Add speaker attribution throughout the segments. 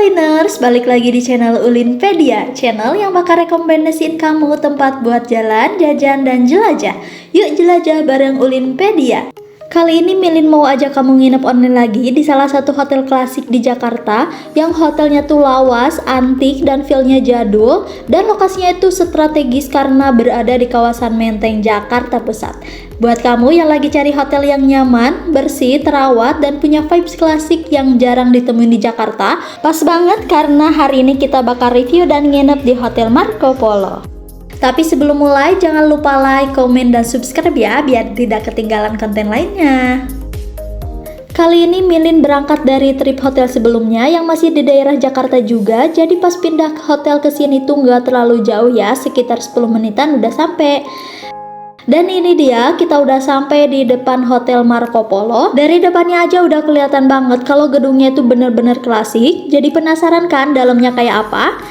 Speaker 1: Uliners, balik lagi di channel Ulinpedia, channel yang bakal rekomendasiin kamu tempat buat jalan, jajan, dan jelajah. Yuk jelajah bareng Ulinpedia. Kali ini Milin mau ajak kamu nginep online lagi di salah satu hotel klasik di Jakarta yang hotelnya tuh lawas, antik, dan feel-nya jadul, dan lokasinya itu strategis karena berada di kawasan Menteng, Jakarta Pusat. Buat kamu yang lagi cari hotel yang nyaman, bersih, terawat, dan punya vibes klasik yang jarang ditemuin di Jakarta, pas banget karena hari ini kita bakal review dan nginep di Hotel Marco Polo. Tapi sebelum mulai, jangan lupa like, komen, dan subscribe ya, biar tidak ketinggalan konten lainnya. Kali ini Milin berangkat dari trip hotel sebelumnya yang masih di daerah Jakarta juga, jadi pas pindah ke hotel ke sini tuh nggak terlalu jauh ya, sekitar 10 menitan udah sampai. Dan ini dia, kita udah sampai di depan Hotel Marco Polo. Dari depannya aja udah kelihatan banget kalau gedungnya itu bener-bener klasik. Jadi penasaran kan dalamnya kayak apa?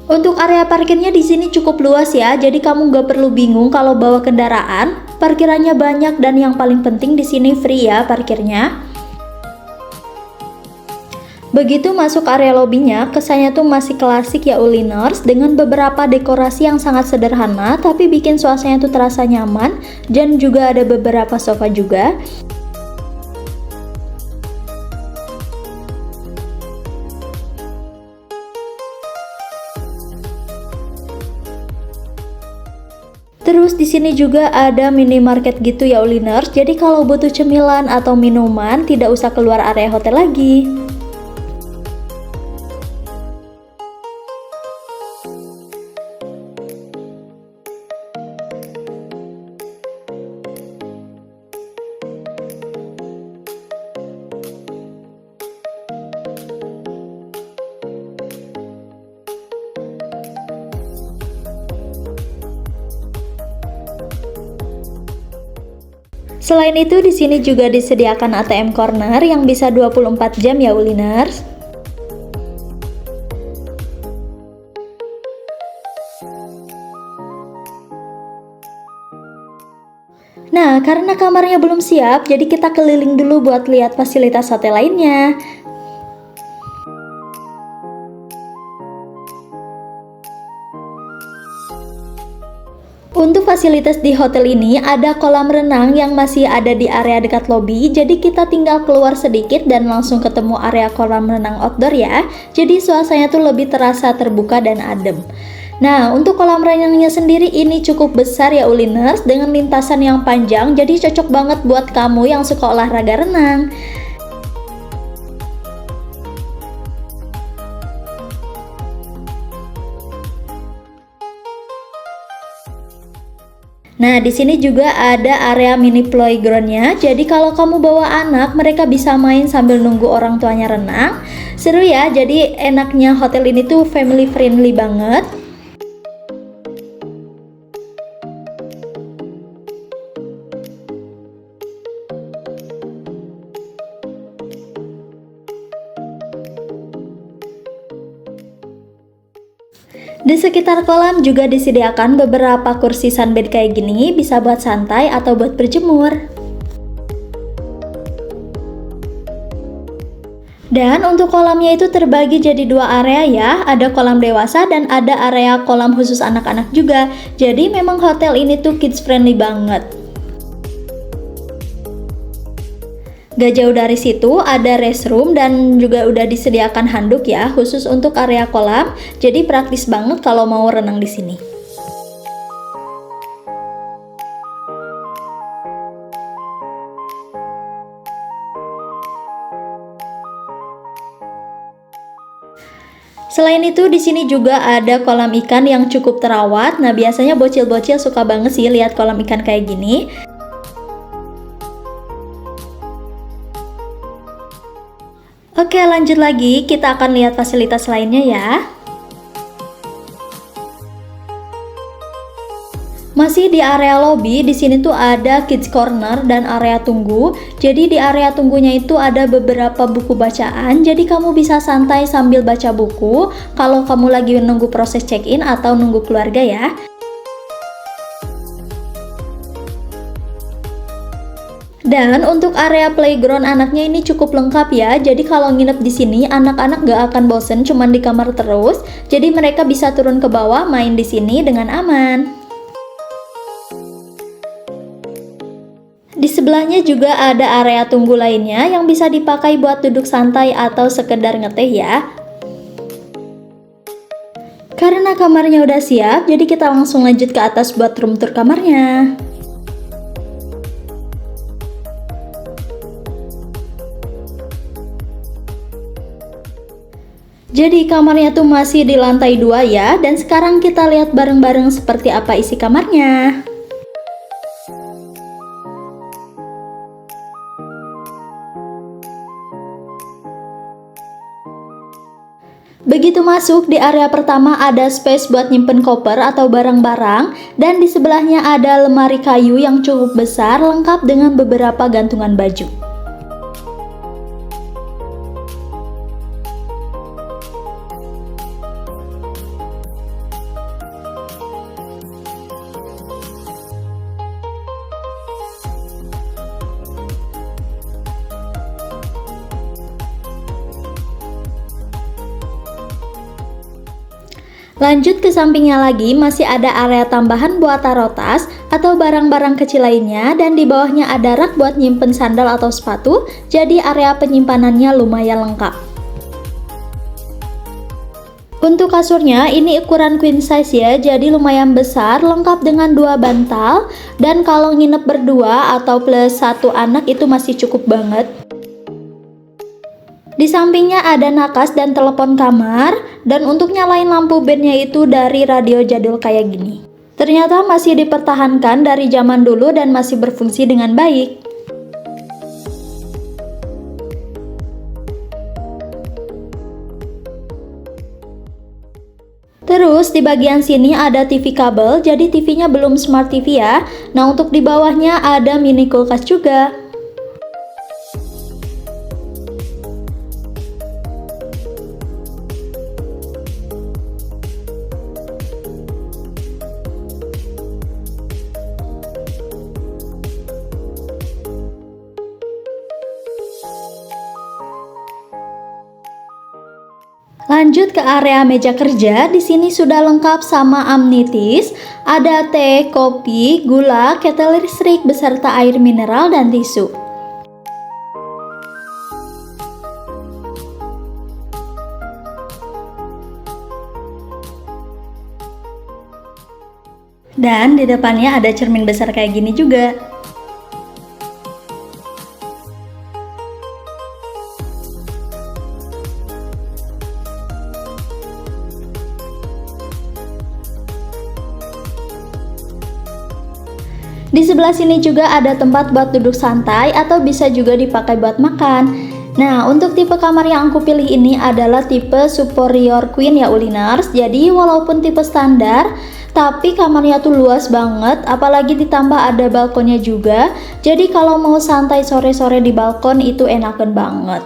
Speaker 1: Untuk area parkirnya di sini cukup luas ya, jadi kamu nggak perlu bingung kalau bawa kendaraan. Parkirannya banyak dan yang paling penting di sini free ya parkirnya. Begitu masuk area lobbynya, kesannya tuh masih klasik ya Uliners, dengan beberapa dekorasi yang sangat sederhana tapi bikin suasananya tuh terasa nyaman, dan juga ada beberapa sofa juga. Terus di sini juga ada minimarket gitu ya Uliners. Jadi kalau butuh cemilan atau minuman tidak usah keluar area hotel lagi. Selain itu di sini juga disediakan ATM corner yang bisa 24 jam ya Uliners. Nah, karena kamarnya belum siap, jadi kita keliling dulu buat lihat fasilitas hotel lainnya. Untuk fasilitas di hotel ini ada kolam renang yang masih ada di area dekat lobi, jadi kita tinggal keluar sedikit dan langsung ketemu area kolam renang outdoor ya. Jadi suasananya tuh lebih terasa terbuka dan adem. Nah, untuk kolam renangnya sendiri ini cukup besar ya Uliners, dengan lintasan yang panjang, jadi cocok banget buat kamu yang suka olahraga renang. Nah, di sini juga ada area mini playgroundnya. Jadi kalau kamu bawa anak, mereka bisa main sambil nunggu orang tuanya renang. Seru ya. Jadi enaknya hotel ini tuh family friendly banget. Di sekitar kolam juga disediakan beberapa kursi sunbed kayak gini, bisa buat santai atau buat berjemur. Dan untuk kolamnya itu terbagi jadi dua area ya, ada kolam dewasa dan ada area kolam khusus anak-anak juga. Jadi memang hotel ini tuh kids friendly banget. Gak jauh dari situ ada restroom dan juga udah disediakan handuk ya khusus untuk area kolam. Jadi praktis banget kalau mau renang di sini. Selain itu di sini juga ada kolam ikan yang cukup terawat. Nah, biasanya bocil-bocil suka banget sih lihat kolam ikan kayak gini. Oke, lanjut lagi, kita akan lihat fasilitas lainnya ya. Masih di area lobby, di sini tuh ada kids corner dan area tunggu. Jadi di area tunggunya itu ada beberapa buku bacaan. Jadi kamu bisa santai sambil baca buku kalau kamu lagi nunggu proses check-in atau nunggu keluarga ya. Dan untuk area playground anaknya ini cukup lengkap ya. Jadi kalau nginep di sini anak-anak gak akan bosen cuman di kamar terus. Jadi mereka bisa turun ke bawah main di sini dengan aman. Di sebelahnya juga ada area tunggu lainnya yang bisa dipakai buat duduk santai atau sekedar ngeteh ya. Karena kamarnya udah siap, jadi kita langsung lanjut ke atas buat room tour kamarnya. Jadi kamarnya tuh masih di lantai 2 ya, dan sekarang kita lihat bareng-bareng seperti apa isi kamarnya. Begitu masuk di area pertama ada space buat nyimpen koper atau barang-barang, dan di sebelahnya ada lemari kayu yang cukup besar lengkap dengan beberapa gantungan baju. Lanjut ke sampingnya lagi masih ada area tambahan buat taruh tas atau barang-barang kecil lainnya, dan di bawahnya ada rak buat nyimpen sandal atau sepatu, jadi area penyimpanannya lumayan lengkap. Untuk kasurnya ini ukuran queen size ya, jadi lumayan besar, lengkap dengan 2 bantal, dan kalau nginep berdua atau plus 1 anak itu masih cukup banget. Di sampingnya ada nakas dan telepon kamar, dan untuk nyalain lampu bednya itu dari radio jadul kayak gini. Ternyata masih dipertahankan dari zaman dulu dan masih berfungsi dengan baik. Terus di bagian sini ada TV kabel, jadi TV-nya belum smart TV ya. Nah untuk di bawahnya ada mini kulkas juga. Lanjut ke area meja kerja, di sini sudah lengkap sama amenities, ada teh, kopi, gula, ketel listrik beserta air mineral dan tisu. Dan di depannya ada cermin besar kayak gini juga. Di sebelah sini juga ada tempat buat duduk santai atau bisa juga dipakai buat makan. Nah, untuk tipe kamar yang aku pilih ini adalah tipe superior queen ya Uliners. Jadi walaupun tipe standar, tapi kamarnya tuh luas banget, apalagi ditambah ada balkonnya juga. Jadi kalau mau santai sore-sore di balkon itu enakan banget.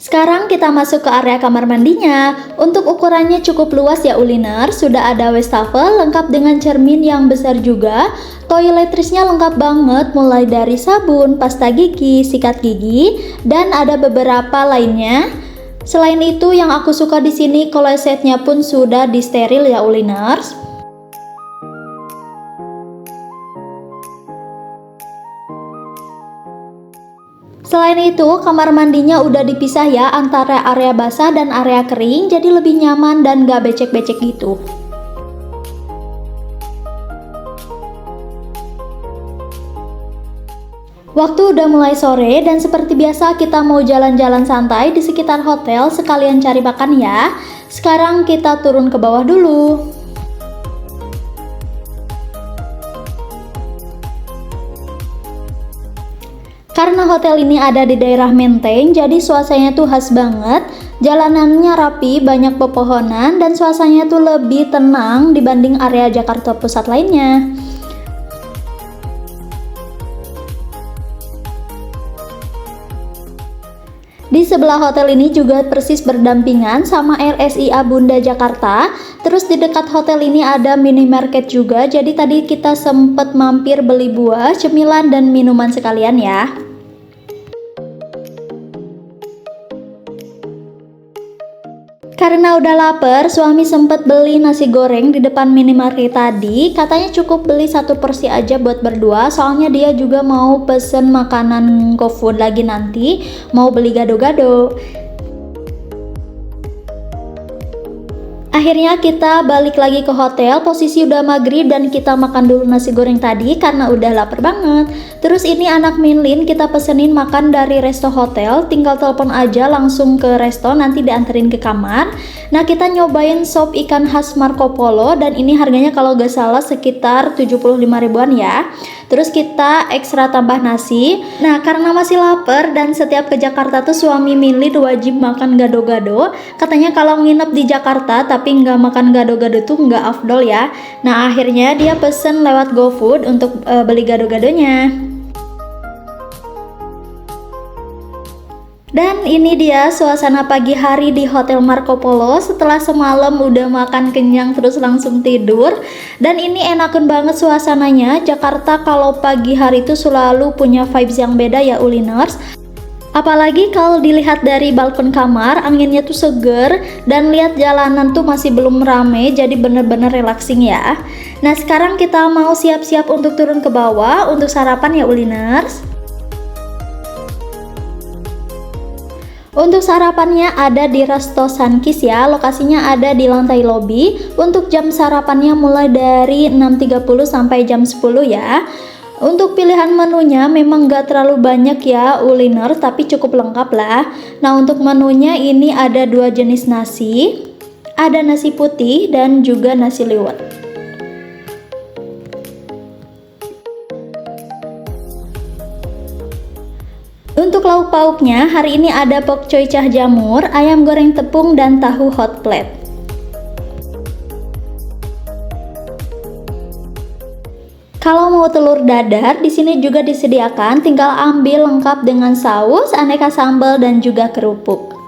Speaker 1: Sekarang kita masuk ke area kamar mandinya. Untuk ukurannya cukup luas ya Uliners, sudah ada wastafel lengkap dengan cermin yang besar juga. Toiletrisnya lengkap banget, mulai dari sabun, pasta gigi, sikat gigi, dan ada beberapa lainnya. Selain itu yang aku suka di sini klosetnya pun sudah disteril ya Uliners. Selain itu, kamar mandinya udah dipisah ya antara area basah dan area kering, jadi lebih nyaman dan gak becek-becek gitu. Waktu udah mulai sore dan seperti biasa kita mau jalan-jalan santai di sekitar hotel sekalian cari makan ya. Sekarang kita turun ke bawah dulu. Karena hotel ini ada di daerah Menteng, jadi suasananya tuh khas banget. Jalanannya rapi, banyak pepohonan, dan suasananya tuh lebih tenang dibanding area Jakarta Pusat lainnya. Di sebelah hotel ini juga persis berdampingan sama RSIA Bunda Jakarta. Terus di dekat hotel ini ada minimarket juga. Jadi tadi kita sempet mampir beli buah, cemilan, dan minuman sekalian ya. Karena udah lapar, suami sempet beli nasi goreng di depan minimarket tadi. Katanya cukup beli 1 porsi aja buat berdua, soalnya dia juga mau pesen makanan GoFood lagi nanti, mau beli gado-gado. Akhirnya kita balik lagi ke hotel, posisi udah maghrib dan kita makan dulu nasi goreng tadi karena udah lapar banget. Terus ini anak Minlin kita pesenin makan dari resto hotel, tinggal telepon aja langsung ke resto, nanti dianterin ke kamar. Nah, kita nyobain sop ikan khas Marco Polo dan ini harganya kalau gak salah sekitar 75 ribuan ya. Terus kita ekstra tambah nasi. Nah, karena masih lapar dan setiap ke Jakarta tuh suami Minlin wajib makan gado-gado. Katanya kalau nginep di Jakarta tapi nggak makan gado-gado tuh nggak afdol ya. Nah, akhirnya dia pesen lewat GoFood untuk beli gado-gadonya. Dan ini dia suasana pagi hari di Hotel Marco Polo setelah semalam udah makan kenyang terus langsung tidur. Dan ini enakan banget suasananya. Jakarta kalau pagi hari itu selalu punya vibes yang beda ya Uliners. Apalagi kalau dilihat dari balkon kamar, anginnya tuh seger dan lihat jalanan tuh masih belum rame, jadi bener-bener relaxing ya. Nah, sekarang kita mau siap-siap untuk turun ke bawah untuk sarapan ya Uliners. Untuk sarapannya ada di Resto Sunkist ya, lokasinya ada di lantai lobby. Untuk jam sarapannya mulai dari 6.30 sampai jam 10 ya. Untuk pilihan menunya memang gak terlalu banyak ya Uliners, tapi cukup lengkap lah. Nah, untuk menunya ini ada 2 jenis nasi, ada nasi putih dan juga nasi liwet. Untuk lauk pauknya, hari ini ada pokcoy cah jamur, ayam goreng tepung, dan tahu hot plate. Kalau mau telur dadar, di sini juga disediakan, tinggal ambil lengkap dengan saus, aneka sambal, dan juga kerupuk.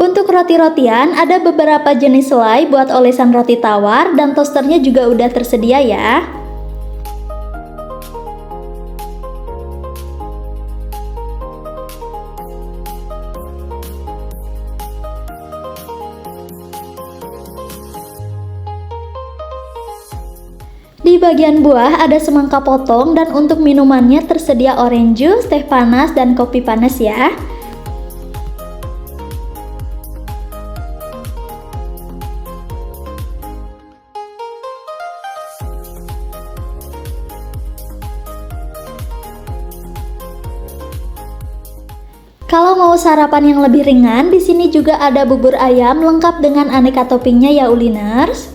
Speaker 1: Untuk roti-rotian, ada beberapa jenis selai buat olesan roti tawar dan toasternya juga udah tersedia ya. Di bagian buah ada semangka potong dan untuk minumannya tersedia orange juice, teh panas, dan kopi panas ya. Kalau mau sarapan yang lebih ringan, di sini juga ada bubur ayam lengkap dengan aneka toppingnya ya Uliners.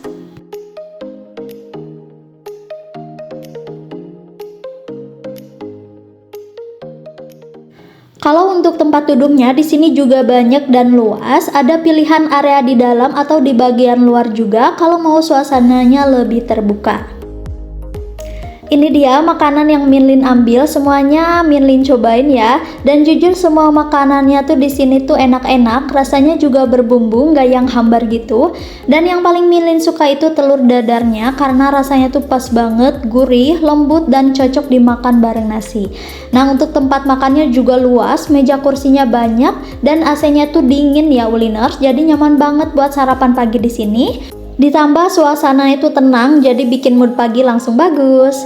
Speaker 1: Kalau untuk tempat duduknya di sini juga banyak dan luas, ada pilihan area di dalam atau di bagian luar juga kalau mau suasananya lebih terbuka. Ini dia makanan yang Minlin ambil, semuanya Minlin cobain ya. Dan jujur semua makanannya tuh di sini tuh enak-enak, rasanya juga berbumbu, nggak yang hambar gitu. Dan yang paling Minlin suka itu telur dadarnya karena rasanya tuh pas banget, gurih, lembut, dan cocok dimakan bareng nasi. Nah, untuk tempat makannya juga luas, meja kursinya banyak, dan AC-nya tuh dingin ya Uliners, jadi nyaman banget buat sarapan pagi di sini. Ditambah suasana itu tenang, jadi bikin mood pagi langsung bagus.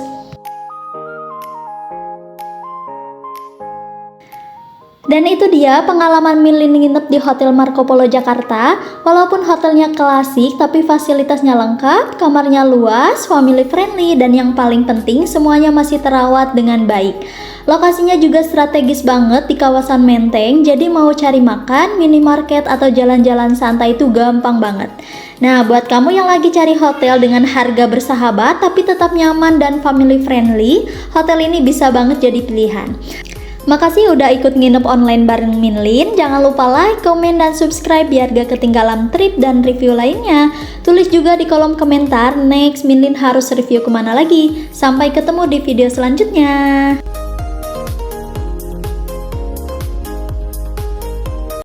Speaker 1: Dan itu dia pengalaman Minlin nginep di Hotel Marco Polo Jakarta. Walaupun hotelnya klasik, tapi fasilitasnya lengkap, kamarnya luas, family friendly, dan yang paling penting semuanya masih terawat dengan baik. Lokasinya juga strategis banget di kawasan Menteng, jadi mau cari makan, minimarket, atau jalan-jalan santai itu gampang banget. Nah, buat kamu yang lagi cari hotel dengan harga bersahabat tapi tetap nyaman dan family friendly, hotel ini bisa banget jadi pilihan. Makasih udah ikut nginep online bareng Minlin. Jangan lupa like, komen, dan subscribe biar gak ketinggalan trip dan review lainnya. Tulis juga di kolom komentar next Minlin harus review kemana lagi. Sampai ketemu di video selanjutnya.